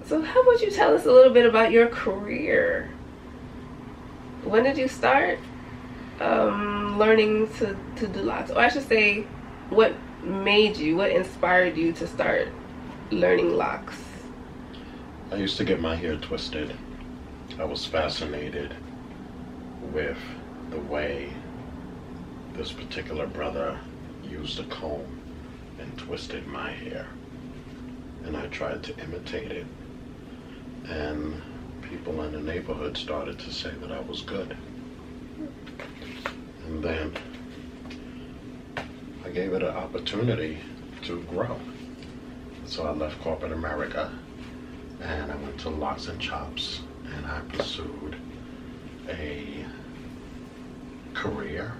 So how about you tell us a little bit about your career? When did you start learning to do locks? Or I should say, what inspired you to start learning locks? I used to get my hair twisted. I was fascinated with the way this particular brother used a comb and twisted my hair. And I tried to imitate it. And people in the neighborhood started to say that I was good. And then I gave it an opportunity to grow. So I left corporate America and I went to Locks and Chops, and I pursued a career,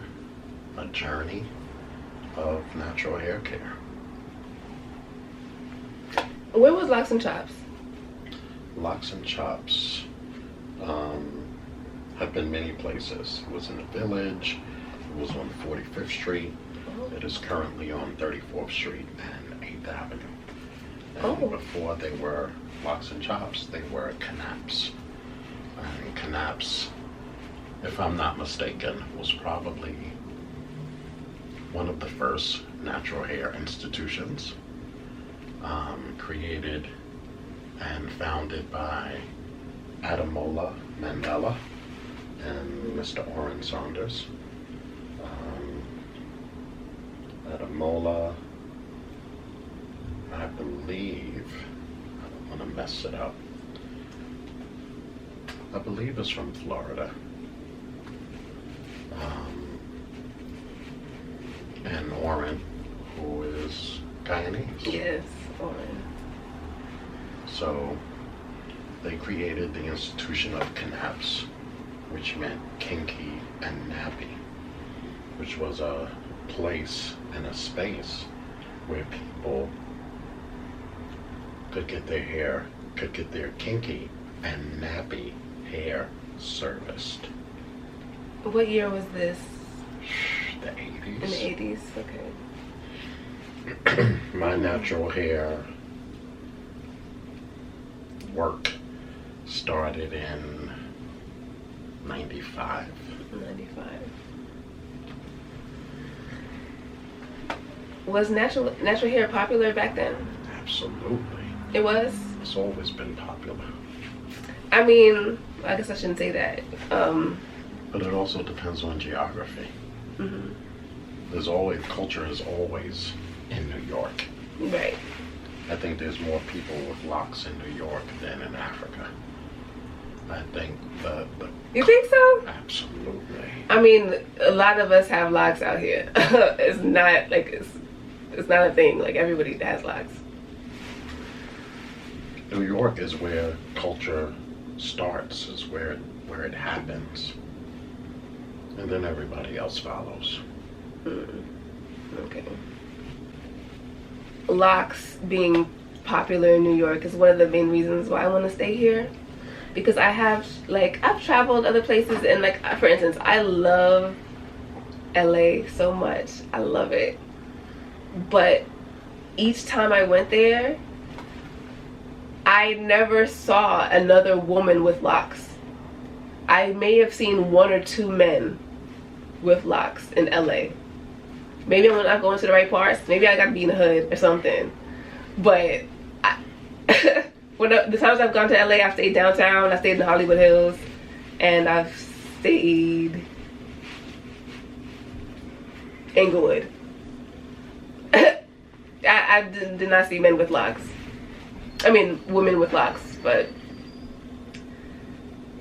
a journey of natural hair care. Where was Locks and Chops? Locks and Chops have been many places. It was in the Village, it was on 45th Street, it is currently on 34th Street and 8th Avenue. And before they were Locks and Chops, they were Knaps. And Knaps, if I'm not mistaken, was probably one of the first natural hair institutions created and founded by Ademola Mandela and Mr. Orrin Saunders. Ademola, I believe, I don't want to mess it up, I believe it's from Florida. And Orrin, who is Guyanese. Yes, Orrin. So they created the institution of Knaps, which meant kinky and nappy, which was a place and a space where people could get their kinky and nappy hair serviced. What year was this? The 80s. In the 80s, okay. My natural hair work started in 95. 95. Was natural hair popular back then? Absolutely. It was? It's always been popular. I mean, I guess I shouldn't say that. But it also depends on geography. Mm-hmm. Culture is always in New York. Right. I think there's more people with locks in New York than in Africa. I think You think so? Absolutely. I mean, a lot of us have locks out here. It's not like it's not a thing. Like everybody has locks. New York is where culture starts, is where it happens. And then everybody else follows. Okay. Locks being popular in New York is one of the main reasons why I want to stay here. Because I've traveled other places, and like, for instance, I love LA so much. I love it. But each time I went there, I never saw another woman with locks. I may have seen one or two men with locks in LA. Maybe I'm not going to the right parts. Maybe I gotta be in the hood or something. But the times I've gone to LA, I've stayed downtown, I stayed in the Hollywood Hills, and I've stayed Inglewood. I did not see men with locks. I mean, women with locks, but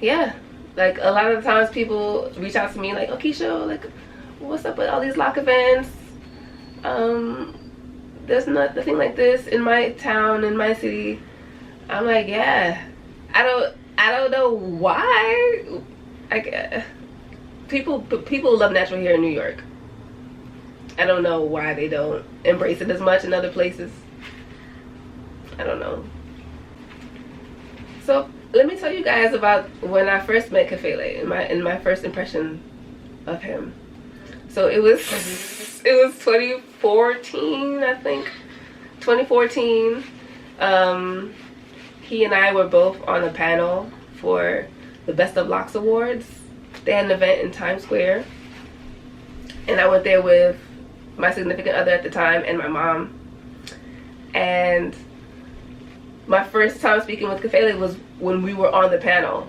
yeah. Like, a lot of the times people reach out to me like, oh, Keisha, like, what's up with all these lock events? There's nothing like this in my town, in my city. I'm like, yeah. I don't know why. Like, people love natural hair in New York. I don't know why they don't embrace it as much in other places. I don't know. So let me tell you guys about when I first met Kafele, in my first impression of him. So it was 2014, I think. 2014. he and I were both on a panel for the Best of LOCS Awards. They had an event in Times Square, and I went there with my significant other at the time and my mom. And my first time speaking with Kafele was when we were on the panel.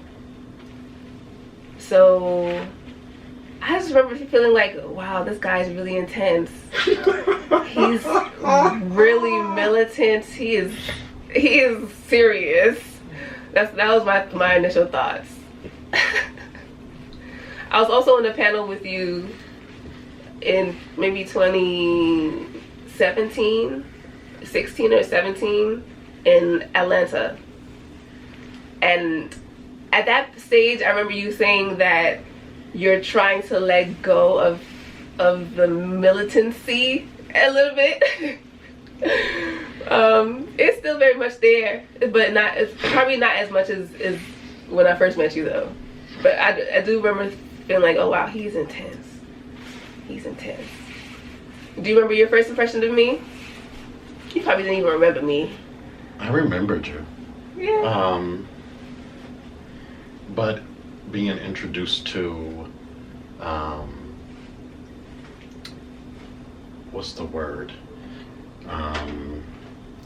So I just remember feeling like, wow, this guy's really intense. He's really militant. He is serious. That was my initial thoughts. I was also on the panel with you in maybe 2017, 16 or 17 in Atlanta. And at that stage, I remember you saying that you're trying to let go of the militancy a little bit. It's still very much there, but it's probably not as much as when I first met you though. But I do remember feeling like, oh wow, he's intense. He's intense. Do you remember your first impression of me? You probably didn't even remember me. I remembered you. Yeah. But being introduced to, what's the word?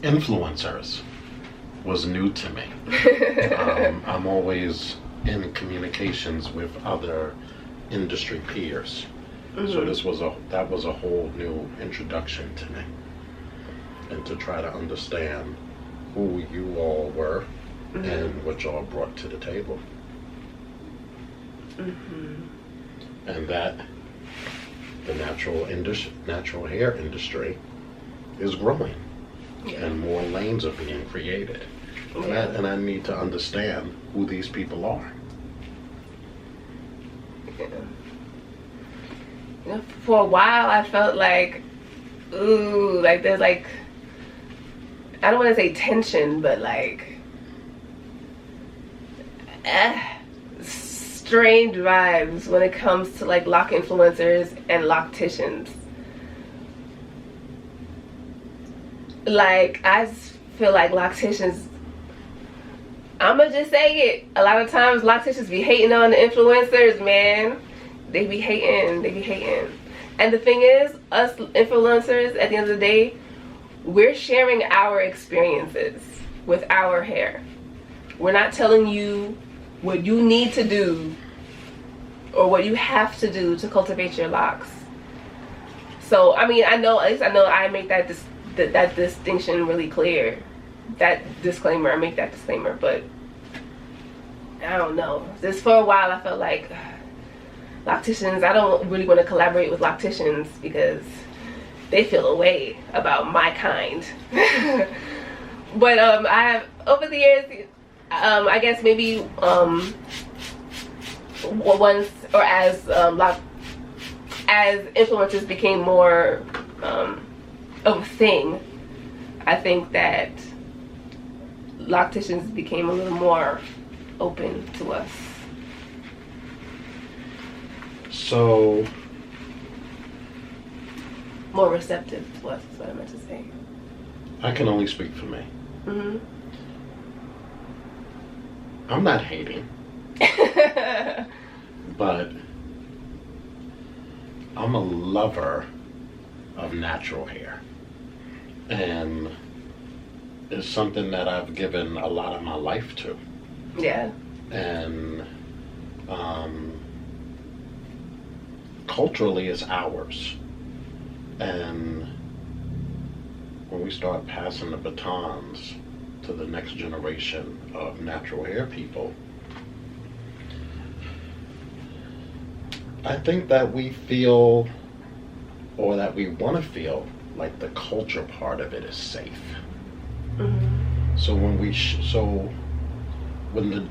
Influencers was new to me. I'm always in communications with other industry peers. Mm-hmm. So that was a whole new introduction to me. And to try to understand who you all were, mm-hmm. and what y'all brought to the table. Mm-hmm. And that the natural hair industry is growing, yeah. And more lanes are being created, yeah. and I need to understand who these people are. Yeah. You know, for a while I felt like, ooh, like there's like, I don't want to say tension, but like strange vibes when it comes to like LOC influencers and Locticians. Like I just feel like Locticians, I'ma just say it, a lot of times Locticians be hating on the influencers, man. They be hating. And the thing is, us influencers, at the end of the day, we're sharing our experiences with our hair. We're not telling you what you need to do or what you have to do to cultivate your locks. So, I mean, I know I make that distinction really clear. I make that disclaimer, but I don't know. Just for a while, I felt like Locticians, I don't really want to collaborate with Locticians because they feel a way about my kind. But I have, over the years, I guess maybe once or as influencers became more of a thing, I think that Locticians became a little more open to us. So more receptive to us is what I meant to say. I can only speak for me. Mm-hmm. I'm not hating. But I'm a lover of natural hair. And it's something that I've given a lot of my life to. Yeah. And culturally it's ours. And when we start passing the batons to the next generation of natural hair people, I think that we feel, or that we want to feel, like the culture part of it is safe. Mm-hmm. So when the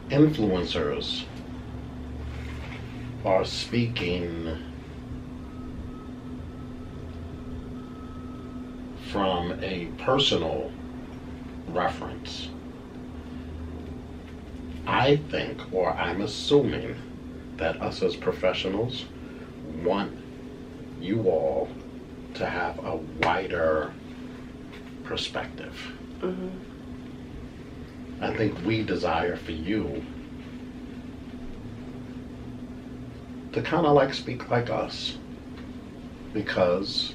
influencers are speaking from a personal reference, I think, or I'm assuming, that us as professionals want you all to have a wider perspective. Mm-hmm. I think we desire for you to kind of like speak like us, because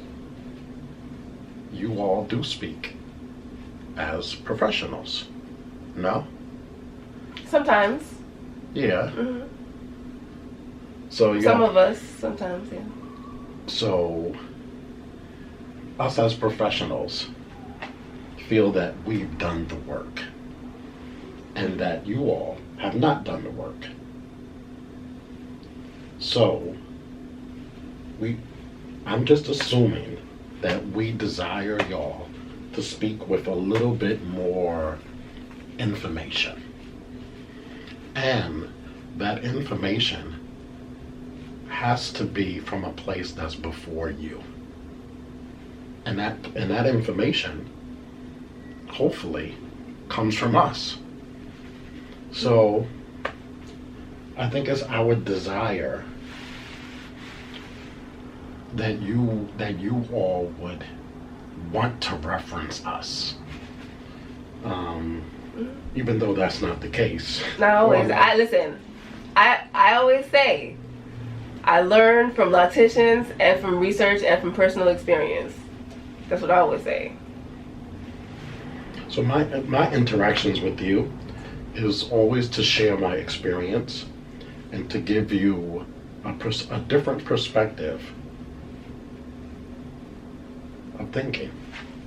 you all do speak as professionals. No? Sometimes. Yeah. Mm-hmm. So some of us sometimes, yeah. So us as professionals feel that we've done the work and that you all have not done the work. So I'm just assuming that we desire y'all to speak with a little bit more information. And that information has to be from a place that's before you. And that information hopefully comes from us. So I think it's our desire that you all would want to reference us, even though that's not the case. Not always. I always say I learn from Locticians and from research and from personal experience. That's what I always say. So my interactions with you is always to share my experience and to give you a different perspective of thinking.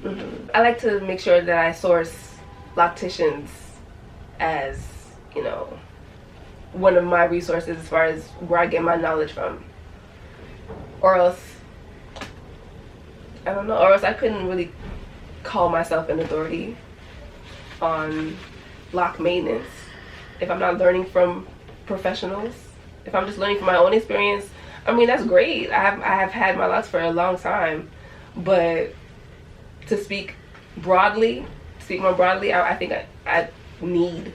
Mm-hmm. I like to make sure that I source Locticians as, one of my resources as far as where I get my knowledge from. Or else, I don't know, or else I couldn't really call myself an authority on lock maintenance if I'm not learning from professionals. If I'm just learning from my own experience, I mean, that's great. I have had my locks for a long time, but to speak more broadly, I think I need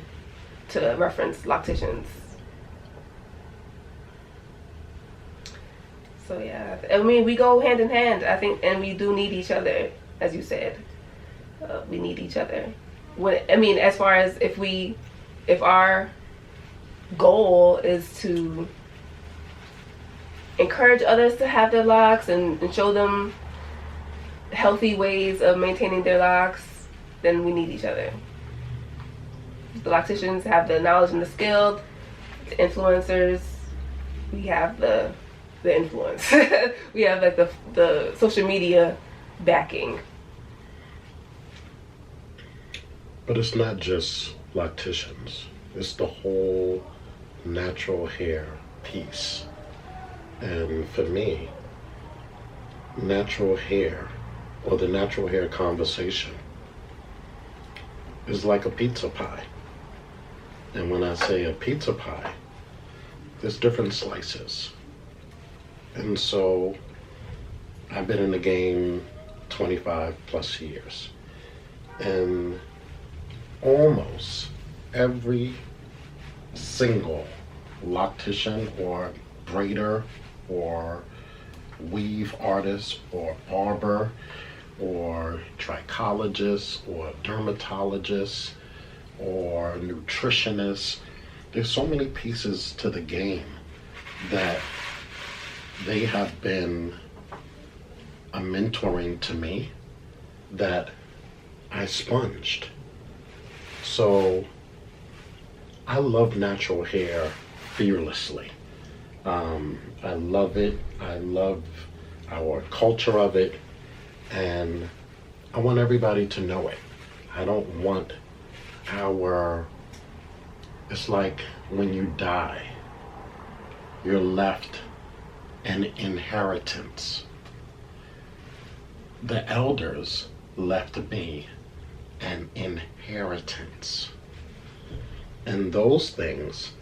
to reference Locticians. So yeah, I mean, we go hand in hand, I think, and we do need each other, as you said. We need each other. As far as if our goal is to encourage others to have their locks and show them healthy ways of maintaining their locks, then we need each other. The Locticians have the knowledge and the skill. The influencers, we have the influence. We have like the social media backing. But it's not just Locticians. It's the whole natural hair piece. And for me, natural hair, or the natural hair conversation, is like a pizza pie. And when I say a pizza pie, there's different slices. And so I've been in the game 25 plus years. And almost every single loctician or braider or weave artist or barber or trichologist or dermatologist or nutritionist, there's so many pieces to the game that they have been a mentoring to me that I sponged. So I love natural hair fearlessly. I love it. I love our culture of it, and I want everybody to know it. I don't want it's like when you die, you're left an inheritance. The elders left me an inheritance. And those things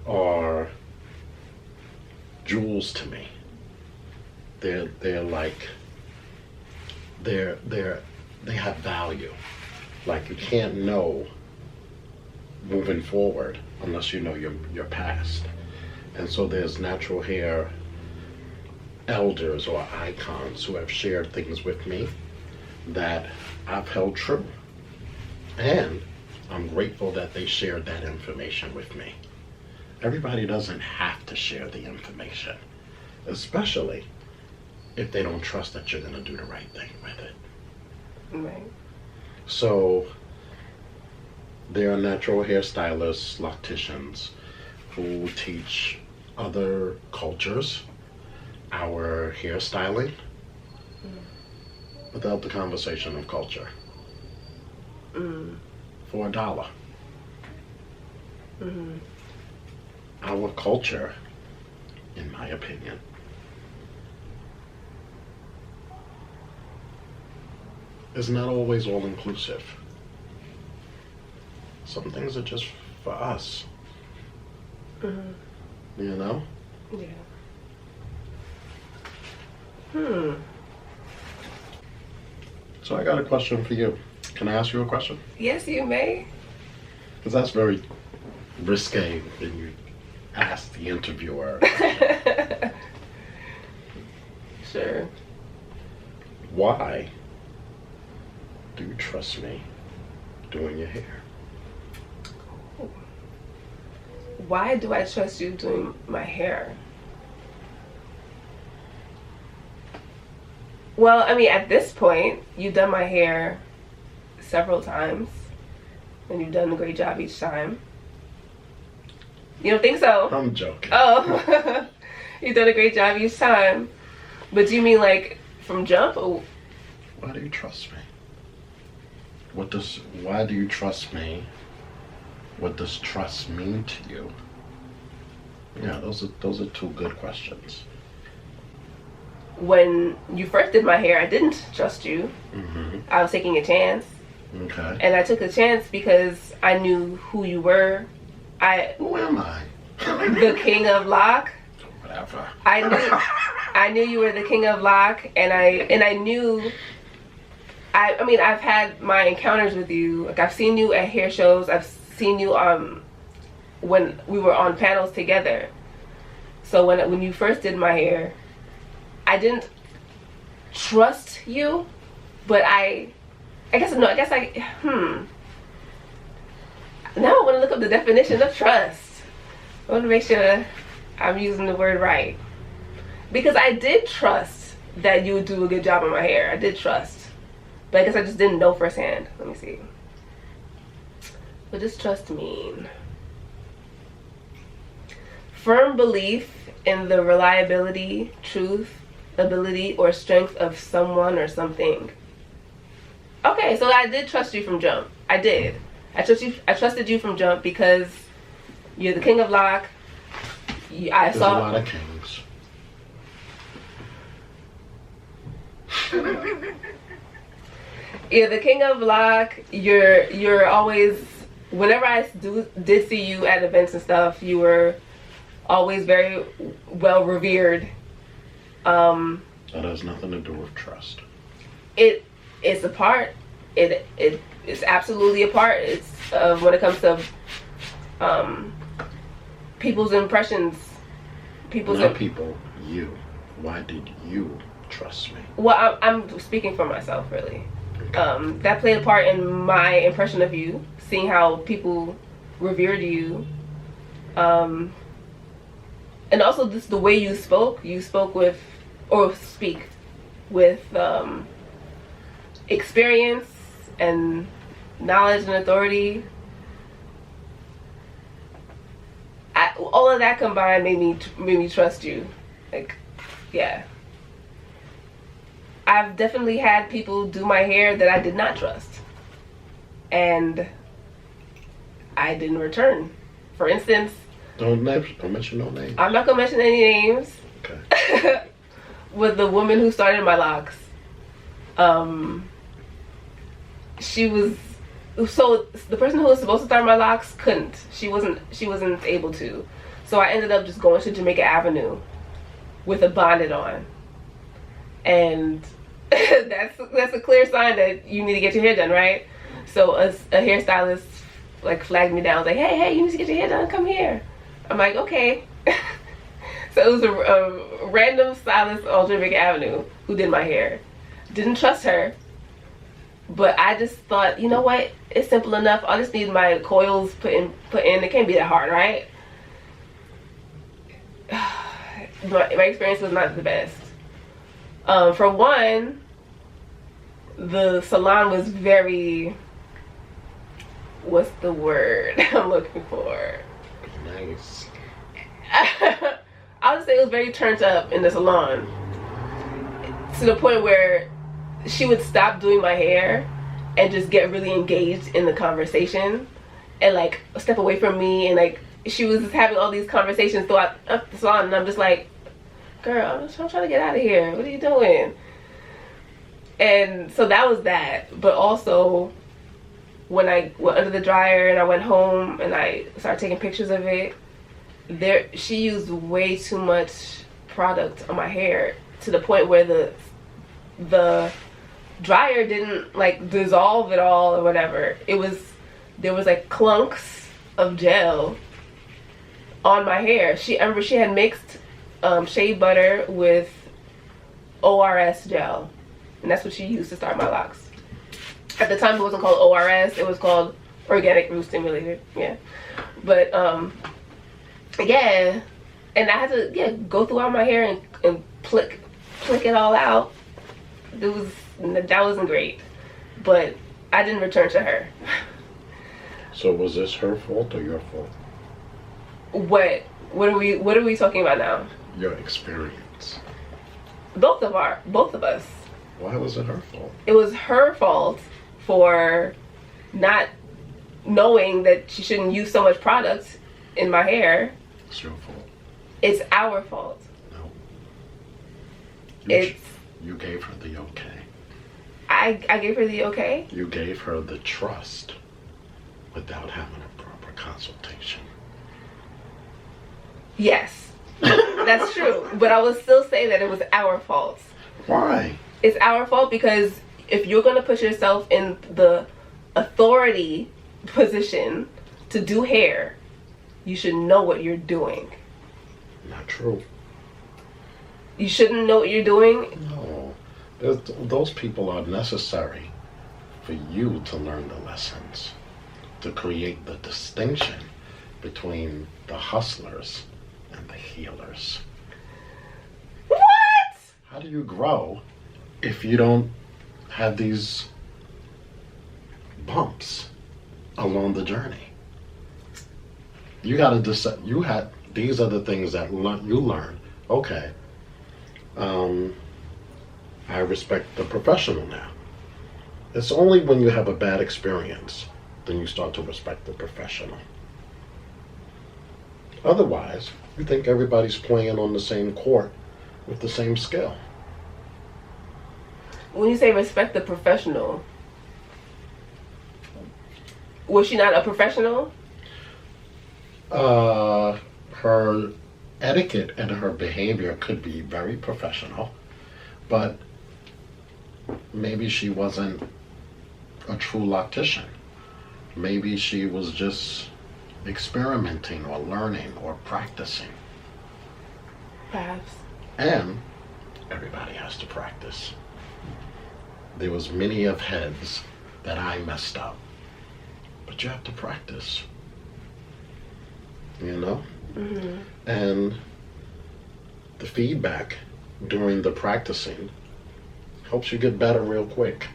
are jewels to me. They have value. Like, you can't know moving forward unless you know your past. And so there's natural hair elders or icons who have shared things with me that I've held true. And I'm grateful that they shared that information with me. Everybody doesn't have to share the information, especially if they don't trust that you're going to do the right thing with it. Right. So there are natural hairstylists, locticians, who teach other cultures our hairstyling without the conversation of culture for $1. Our culture, in my opinion, is not always all-inclusive. Some things are just for us. You know? Yeah. So I got a question for you. Can I ask you a question? Yes, you may. Because that's very risque when you ask the interviewer. Sure. Why do you trust me doing your hair? Why do I trust you doing my hair? Well, I mean, at this point, you've done my hair several times, and you've done a great job each time. You don't think so? I'm joking. Oh, you've done a great job each time. But do you mean like from jump? Or? Why do you trust me? Why do you trust me? What does trust mean to you? Yeah, those are two good questions. When you first did my hair, I didn't trust you. I was taking a chance. Okay. And I took a chance because I knew who you were. Who am I? The king of LOC. Whatever. I knew you were the king of LOC, and I knew. I mean, I've had my encounters with you. Like, I've seen you at hair shows. I've seen you when we were on panels together. So when you first did my hair, I didn't trust you, but I guess now I want to look up the definition of trust. I want to make sure I'm using the word right. Because I did trust that you would do a good job on my hair. I did trust. But I guess I just didn't know firsthand. Let me see. What does trust mean? Firm belief in the reliability, truth, ability, or strength of someone or something. Okay, so I did trust you from jump. I did. I trusted you from jump because you're the king of LOC. There's a lot of kings. You're the king of LOC. You're always, whenever I did see you at events and stuff, you were always very well revered. That has nothing to do with trust. It's a part. It's absolutely a part. It's when it comes to people's impressions. You. Why did you trust me? Well, I'm speaking for myself, really. That played a part in my impression of you, seeing how people revered you. And also just the way you spoke with, or speak with experience and knowledge and authority. All of that combined made me trust you. Like, yeah. I've definitely had people do my hair that I did not trust, and I didn't return. For instance, don't mention no names. I'm not gonna mention any names. Okay. With the woman who started my locks, so the person who was supposed to start my locks couldn't. She wasn't able to. So I ended up just going to Jamaica Avenue with a bonnet on, and that's a clear sign that you need to get your hair done, right? So a hairstylist like flagged me down, was like, hey, you need to get your hair done, come here. I'm like, okay. So it was a random stylist on Jamaica Avenue who did my hair. Didn't trust her. But I just thought, you know what? It's simple enough. I just need my coils put in. It can't be that hard, right? My experience was not the best. For one, the salon was very, what's the word I'm looking for? Nice. I would say it was very turned up in the salon, to the point where she would stop doing my hair and just get really engaged in the conversation and like step away from me, and like she was just having all these conversations throughout the salon, and I'm just like, girl, I'm trying to get out of here. What are you doing? And so that was that. But also, when I went under the dryer and I went home and I started taking pictures of it, she used way too much product on my hair, to the point where the dryer didn't like dissolve at all or whatever. There was like clunks of gel on my hair. She had mixed shea butter with ORS gel, and that's what she used to start my locks. At the time it wasn't called ORS, it was called organic root stimulator. Yeah. But yeah, and I had to go throughout my hair and plick it all out. That wasn't great, but I didn't return to her. So was this her fault or your fault? What are we talking about now? Your experience. Both of us. Why was it her fault? It was her fault for not knowing that she shouldn't use so much product in my hair. It's your fault. It's our fault. No. You gave her the okay. I gave her the okay? You gave her the trust without having a proper consultation. Yes, that's true. But I would still say that it was our fault. Why? It's our fault because if you're going to put yourself in the authority position to do hair, you should know what you're doing. Not true. You shouldn't know what you're doing? No. Those people are necessary for you to learn the lessons, to create the distinction between the hustlers and the healers. What? How do you grow if you don't have these bumps along the journey? You got to decide. These are the things that you learn. Okay. I respect the professional now. It's only when you have a bad experience then you start to respect the professional. Otherwise, you think everybody's playing on the same court with the same skill. When you say respect the professional, was she not a professional? Her etiquette and her behavior could be very professional, but maybe she wasn't a true loctician. Maybe she was just experimenting or learning or practicing. Perhaps. And everybody has to practice. There was many of heads that I messed up, but you have to practice. You know? Mm-hmm. And the feedback during the practicing helps you get better real quick.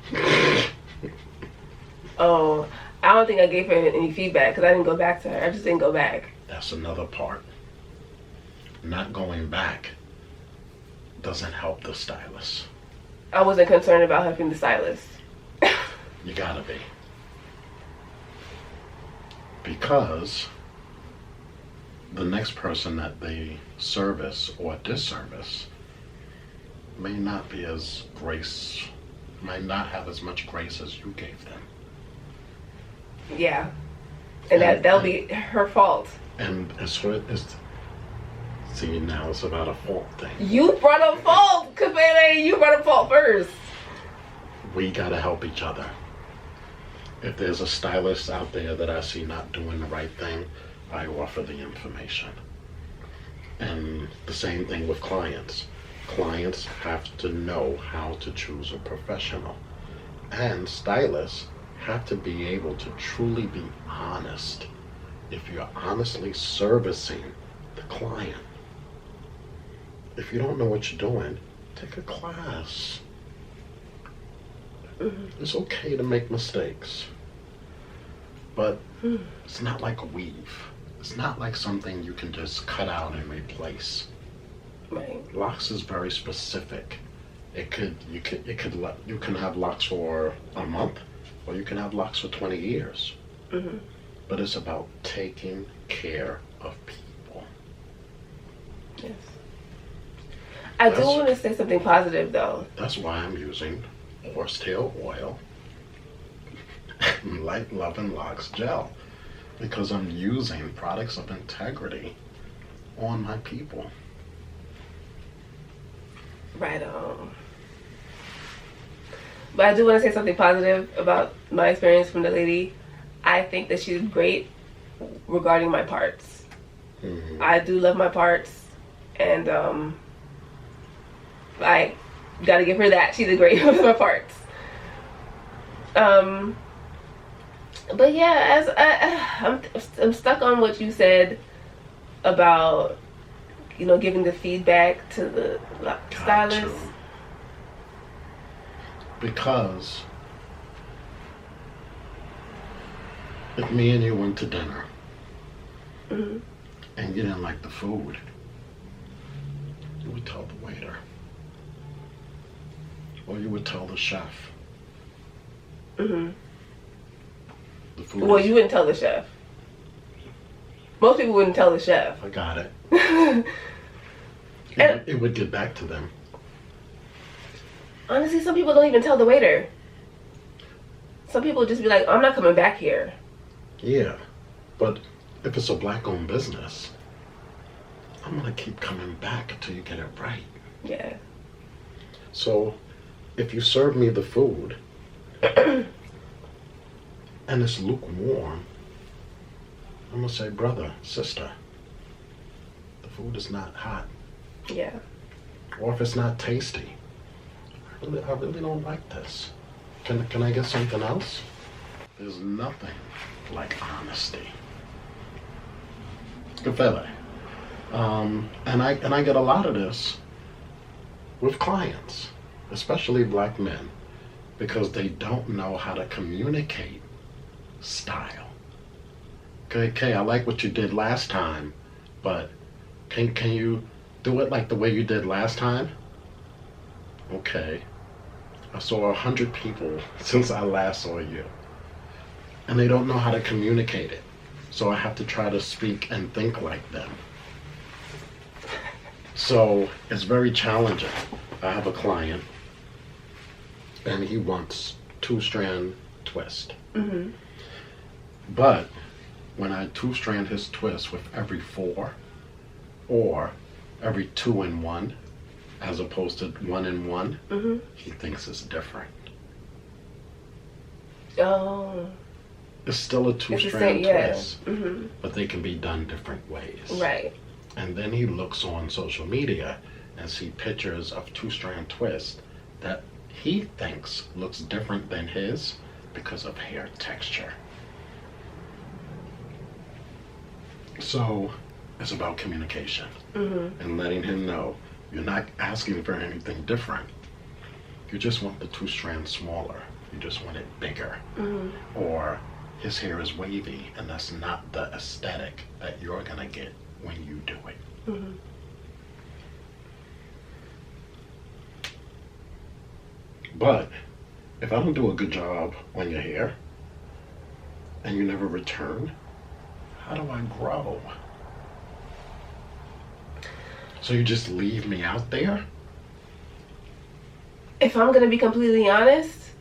Oh, I don't think I gave her any feedback because I didn't go back to her. I just didn't go back. That's another part. Not going back doesn't help the stylist. I wasn't concerned about helping the stylist. You gotta be. Because the next person that they service or disservice may not be as might not have as much grace as you gave them. Yeah. And that'll be her fault. And see, now it's about a fault thing. You brought up fault, Kafele. You brought up fault first. We gotta help each other. If there's a stylist out there that I see not doing the right thing, I offer the information. And the same thing with clients. Clients have to know how to choose a professional. And stylists have to be able to truly be honest if you're honestly servicing the client. If you don't know what you're doing, take a class. It's okay to make mistakes, but it's not like a weave. It's not like something you can just cut out and replace. Right. LOCS is very specific. You can have LOCS for a month, or you can have LOCS for 20 years. But it's about taking care of people. Yes. I do want to say something positive, though. That's why I'm using horsetail oil, Light Love and LOCS gel, because I'm using products of integrity on my people. Right on. But I do want to say something positive about my experience from the lady. I think that she's great regarding my parts. I do love my parts, and I gotta give her that. She did great with my parts. But yeah, I'm stuck on what you said about, you know, giving the feedback to the stylist. Because if me and you went to dinner and you didn't like the food, you would tell the waiter. Or you would tell the chef. The food Well, you wouldn't tell the chef. Most people wouldn't tell the chef. I got it. It would get back to them. Honestly, some people don't even tell the waiter. Some people just be like, I'm not coming back here. Yeah, but if it's a black-owned business, I'm gonna keep coming back until you get it right. Yeah. So, if you serve me the food and it's lukewarm, I'm gonna say, brother, sister, the food is not hot. Yeah. Or if it's not tasty, I really don't like this. Can I get something else? There's nothing like honesty. Kafele. And I get a lot of this with clients, especially black men, because they don't know how to communicate style. Okay, I like what you did last time, but can you do it like the way you did last time? Okay. I saw 100 people since I last saw you, and they don't know how to communicate it. So I have to try to speak and think like them. So it's very challenging. I have a client, and he wants 2-strand twist. But when I 2-strand his twist with every 4 or every 2 in 1, as opposed to 1 in 1, he thinks it's different. Oh. It's still a 2-strand twist, but they can be done different ways. Right. And then he looks on social media and see pictures of 2-strand twist that he thinks looks different than his because of hair texture. So it's about communication and letting him know you're not asking for anything different. You just want the 2-strand smaller. You just want it bigger. Or his hair is wavy, and that's not the aesthetic that you're gonna get when you do it. But if I don't do a good job on your hair and you never return, how do I grow? So you just leave me out there? If I'm gonna be completely honest,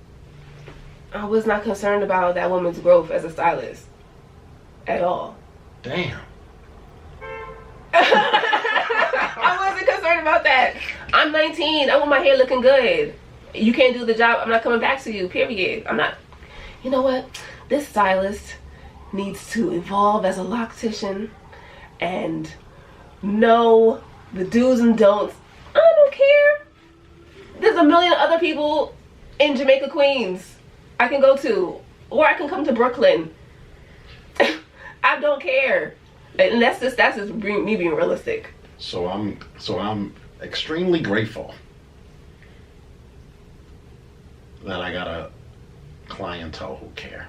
I was not concerned about that woman's growth as a stylist at all. Damn. I wasn't concerned about that. I'm 19. I want my hair looking good. You can't do the job, I'm not coming back to you, period. I'm not. You know what? This stylist needs to evolve as a loctician and know the do's and don'ts. I don't care. There's a million other people in Jamaica, Queens I can go to, or I can come to Brooklyn. I don't care. And that's just me being realistic. So I'm extremely grateful that I got a clientele who care.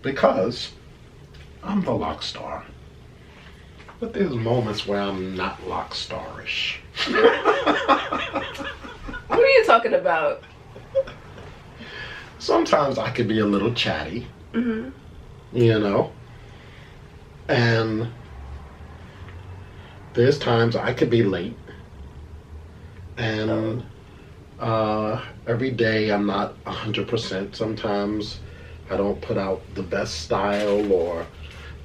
Because I'm the lock star. But there's moments where I'm not lock starish. What are you talking about? Sometimes I could be a little chatty. Mm-hmm. You know? And there's times I could be late. And every day I'm not 100%. Sometimes I don't put out the best style, or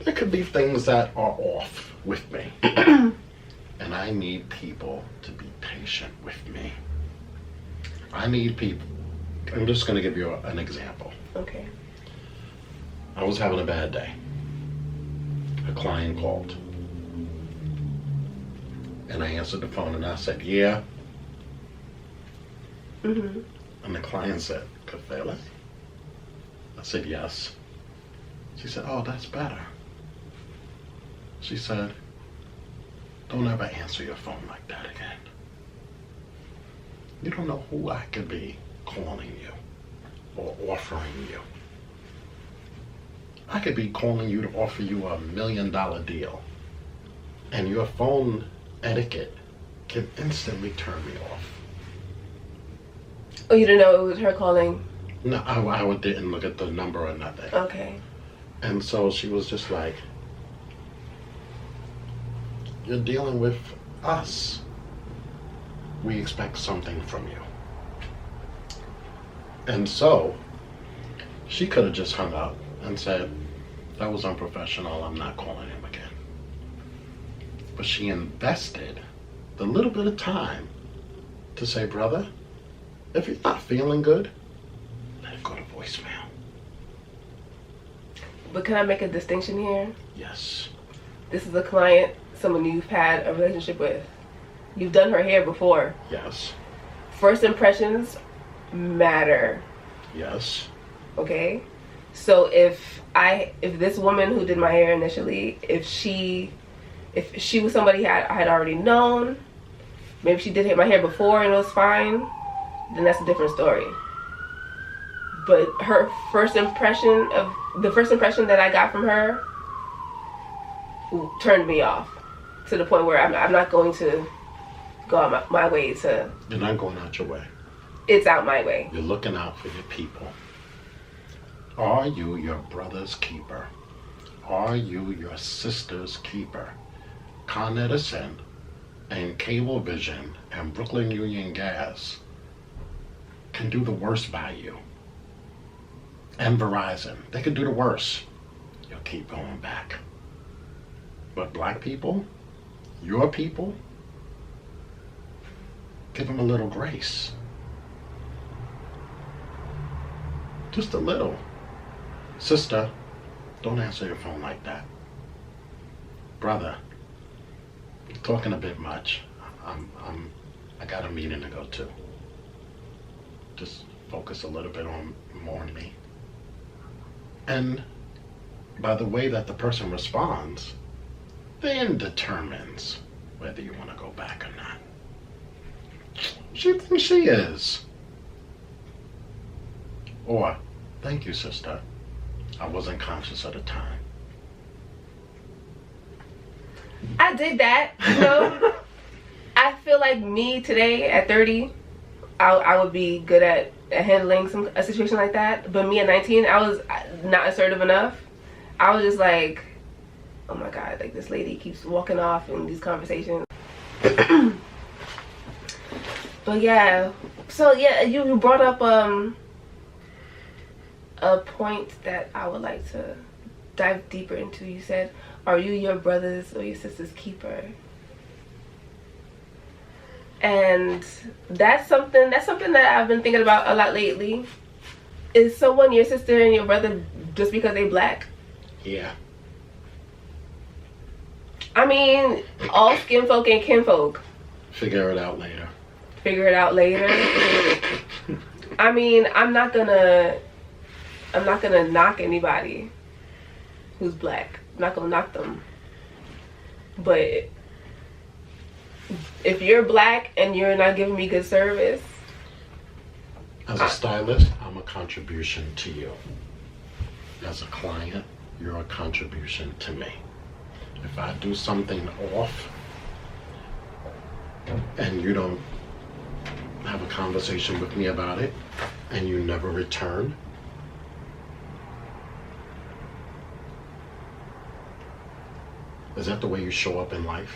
there could be things that are off with me. And I need people to be patient with me. I need people. I'm just going to give you an example. Okay. I was having a bad day. A client called. And I answered the phone and I said, yeah. Mm-hmm. And the client said, Kafele? I said, yes. She said, oh, that's better. She said, don't ever answer your phone like that again. You don't know who I could be calling you or offering you. I could be calling you to offer you $1 million deal, and your phone etiquette can instantly turn me off. Oh, you didn't know it was her calling? No, I didn't look at the number or nothing. Okay. And so she was just like, you're dealing with us. We expect something from you. And so she could have just hung up and said, that was unprofessional, I'm not calling him again. But she invested the little bit of time to say, brother, if you're not feeling good, let it go to voicemail. But can I make a distinction here? Yes. This is a client, someone you've had a relationship with. You've done her hair before. Yes. First impressions matter. Yes. Okay? So if this woman who did my hair initially, if she was somebody I had already known, maybe she did my hair before and it was fine, then that's a different story. But the first impression that I got from her turned me off to the point where I'm not going to go out my way to... You're not going out your way. It's out my way. You're looking out for your people. Are you your brother's keeper? Are you your sister's keeper? Con Edison and Cablevision and Brooklyn Union Gas can do the worst by you. And Verizon, they can do the worst. You'll keep going back. But black people, your people, give them a little grace. Just a little. Sister, don't answer your phone like that. Brother, you're talking a bit much. I got a meeting to go to. Just focus a little bit more on me. And by the way that the person responds, then determines whether you want to go back or not. She thinks she is. Or, thank you, sister. I wasn't conscious at the time. I did that, you know. I feel like me today at 30, I would be good at handling a situation like that. But me at 19, I was not assertive enough. I was just like, oh my God, like this lady keeps walking off in these conversations. But yeah, so yeah, you brought up a point that I would like to dive deeper into. You said, are you your brother's or your sister's keeper? And that's something that I've been thinking about a lot lately. Is someone your sister and your brother just because they black? Yeah. I mean, all skin folk and kinfolk. Figure it out later. Figure it out later. I mean, I'm not gonna knock anybody who's black. I'm not gonna knock them. But if you're black and you're not giving me good service, as a stylist, I'm a contribution to you. As a client, you're a contribution to me. If I do something off and you don't have a conversation with me about it and you never return, is that the way you show up in life?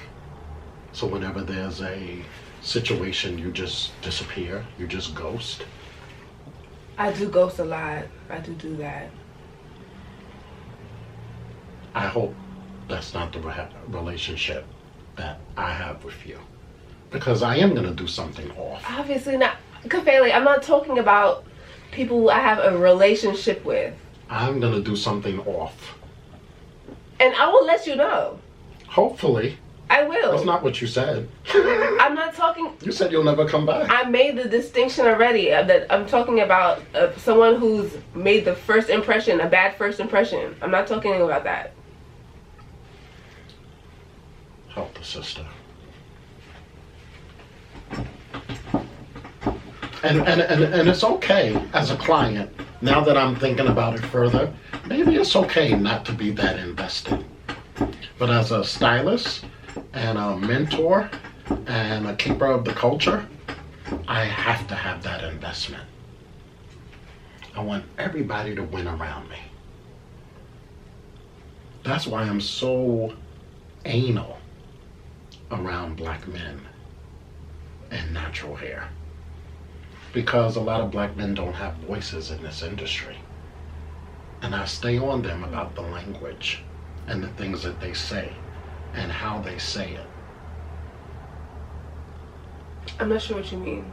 So whenever there's a situation, you just disappear, you just ghost? I do ghost a lot. I do that. I hope that's not the relationship that I have with you. Because I am going to do something off. Obviously not. Kafele, I'm not talking about people who I have a relationship with. I'm going to do something off. And I will let you know. Hopefully. I will. That's not what you said. I'm not talking... You said you'll never come back. I made the distinction already. That I'm talking about someone who's made the first impression, a bad first impression. I'm not talking about that. Help the sister. And it's okay as a client, now that I'm thinking about it further, maybe it's okay not to be that invested. But as a stylist and a mentor and a keeper of the culture, I have to have that investment. I want everybody to win around me. That's why I'm so anal around black men and natural hair. Because a lot of black men don't have voices in this industry. And I stay on them about the language and the things that they say and how they say it. I'm not sure what you mean.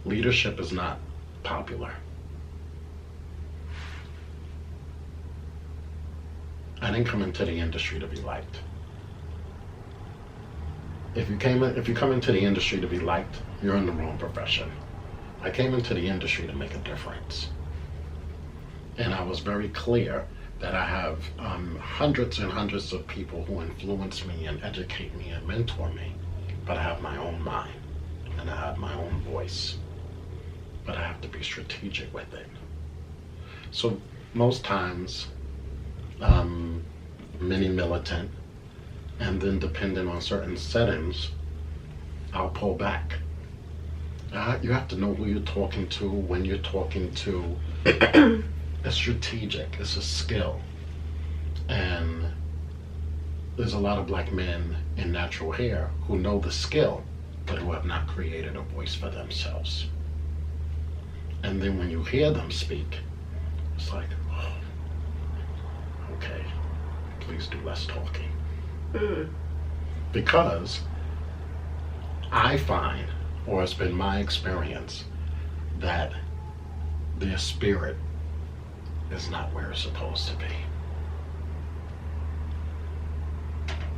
Leadership is not popular. I didn't come into the industry to be liked. If you come into the industry to be liked, you're in the wrong profession. I came into the industry to make a difference. And I was very clear that I have hundreds and hundreds of people who influence me and educate me and mentor me. But I have my own mind and I have my own voice. But I have to be strategic with it. So most times, many militant, and then depending on certain settings, I'll pull back. You have to know who you're talking to, when you're talking to. It's strategic, it's a skill. And there's a lot of black men in natural hair who know the skill, but who have not created a voice for themselves. And then when you hear them speak, it's like, oh, okay, please do less talking. Because I find, or it's been my experience, that their spirit is not where it's supposed to be.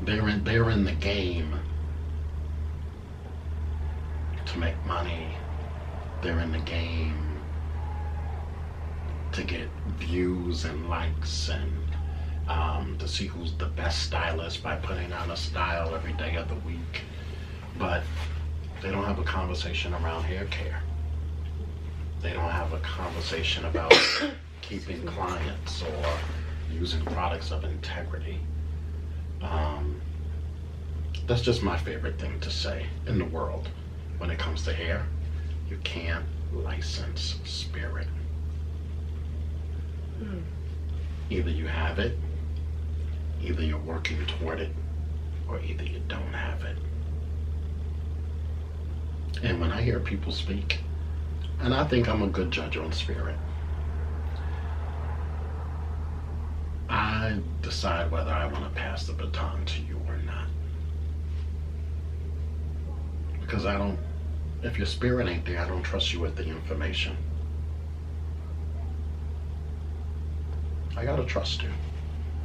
They're in the game to make money. They're in the game to get views and likes and to see who's the best stylist by putting out a style every day of the week. But they don't have a conversation around hair care. They don't have a conversation about keeping clients or using products of integrity. That's just my favorite thing to say in the world. When it comes to hair, you can't license spirit. Either you have it, either you're working toward it, or either you don't have it. And when I hear people speak, and I think I'm a good judge on spirit, I decide whether I want to pass the baton to you or not. Because if your spirit ain't there, I don't trust you with the information. I gotta trust you.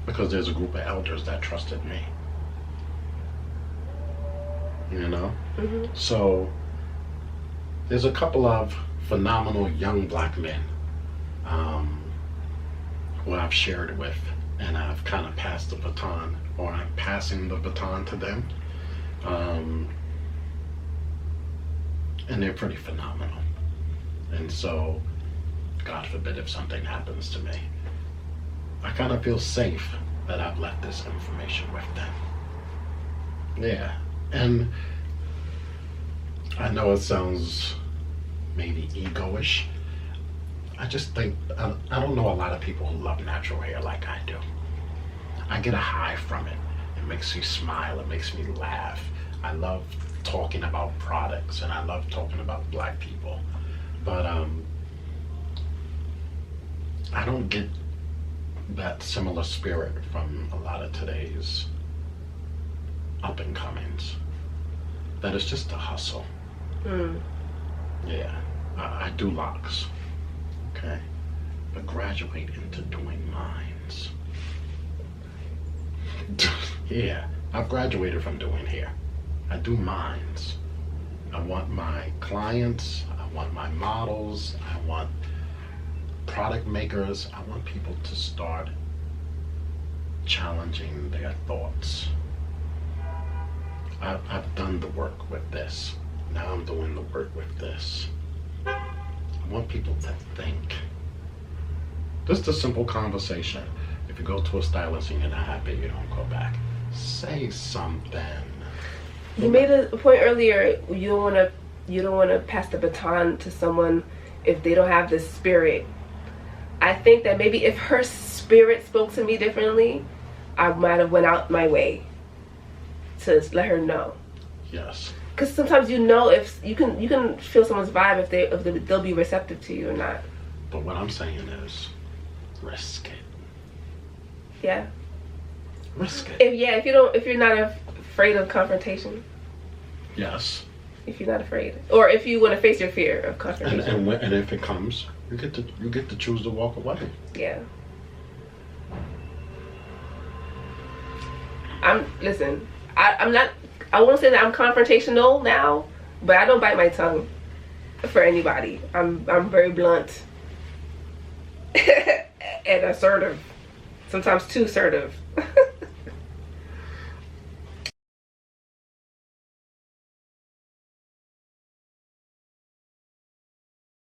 Because there's a group of elders that trusted me. you know? Mm-hmm. So there's a couple of phenomenal young black men who I've shared with, and I've kind of passed the baton, or I'm passing the baton to them. And they're pretty phenomenal. And so, God forbid if something happens to me, I kind of feel safe that I've left this information with them. Yeah. And I know it sounds maybe egoish. I just think, I don't know a lot of people who love natural hair like I do. I get a high from it. It makes me smile. It makes me laugh. I love talking about products, and I love talking about black people. But I don't get that similar spirit from a lot of today's up and comings. That it's just a hustle. Yeah, I do LOCs, okay? But graduate into doing mines. Yeah, I've graduated from doing hair. I do mines. I want my clients, I want my models, I want product makers, I want people to start challenging their thoughts. I've done the work with this. Now I'm doing the work with this. I want people to think. Just a simple conversation. If you go to a stylist and you're not happy, you don't go back. Say something. You made a point earlier. You don't want to pass the baton to someone if they don't have the spirit. I think that maybe if her spirit spoke to me differently, I might have went out my way to let her know. Yes. Because sometimes if you can feel someone's vibe if they'll be receptive to you or not. But what I'm saying is, risk it. Yeah. Risk it. If you're not afraid of confrontation. Yes. If you're not afraid, or if you want to face your fear of confrontation. And if it comes, you get to choose to walk away. Yeah. I won't say that I'm confrontational now, but I don't bite my tongue for anybody. I'm very blunt and assertive. Sometimes too assertive.